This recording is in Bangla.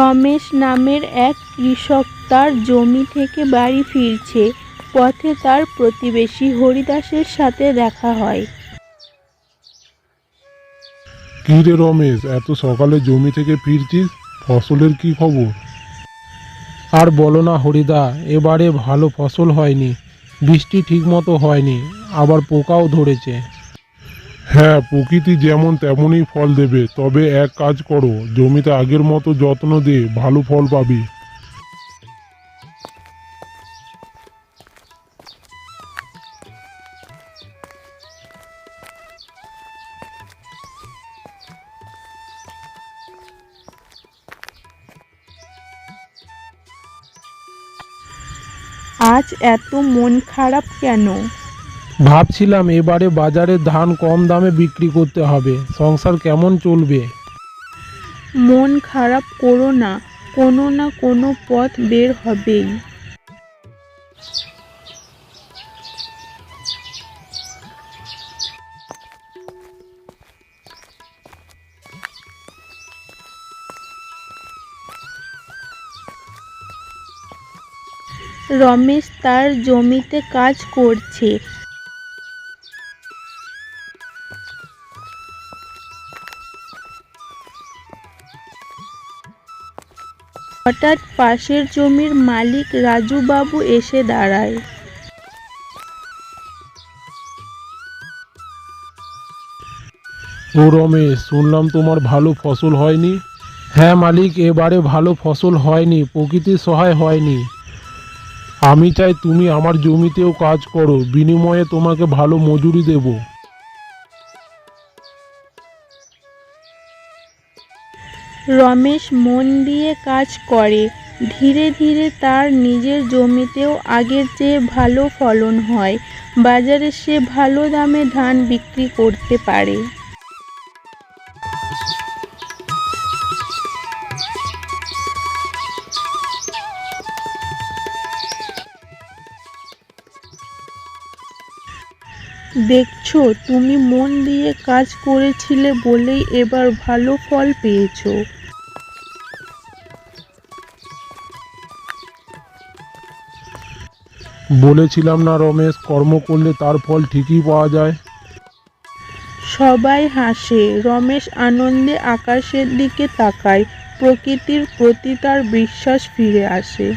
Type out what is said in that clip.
রমেশ নামের এক কৃষক তার জমি থেকে বাড়ি ফিরছে। পথে তার প্রতিবেশী হরিদাসের সাথে দেখা হয়। কি রে রমেশ, এত সকালে জমি থেকে ফিরছিস? ফসলের কি খবর? আর বলো না হরিদা, এবারে ভালো ফসল হয়নি। বৃষ্টি ঠিকমতো হয়নি, আবার পোকাও ধরেছে। হ্যাঁ, প্রকৃতি যেমন তেমনই ফল দেবে। তবে এক কাজ করো, জমিতে আগের মতো যত্ন দে, ভালো ফল পাবি। আজ এত মন খারাপ কেন? ভাবছিলাম এবারে বাজারে ধান কম দামে বিক্রি করতে হবে, সংসার কেমন চলবে? মন খারাপ করো না, কোনো না কোনো পথ বের হবেই। রমেশ তার জমিতে কাজ করছে। হঠাৎ পাশের জমির মালিক রাজু বাবু এসে দাঁড়ায়। ও রমেশ, শুনলাম তোমার ভালো ফসল হয়নি। হ্যাঁ মালিক, এবারে ভালো ফসল হয়নি, প্রকৃতির সহায় হয়নি। আমি চাই তুমি আমার জমিতেও কাজ করো, বিনিময়ে তোমাকে ভালো মজুরি দেব। রমেশ মন দিয়ে কাজ করে। ধীরে ধীরে তার নিজের জমিতেও আগের চেয়ে ভালো ফলন হয়। বাজারে সে ভালো দামে ধান বিক্রি করতে পারে। দেখছো, তুমি মন দিয়ে কাজ করেছিলে বলেই এবার ভালো ফল পেয়েছো। বলেছিলাম না রমেশ, কর্ম করলে তার ফল ঠিকই পাওয়া যায়। সবাই হাসে। রমেশ আনন্দে আকাশের দিকে তাকায়। প্রকৃতির প্রতি তার বিশ্বাস ফিরে আসে।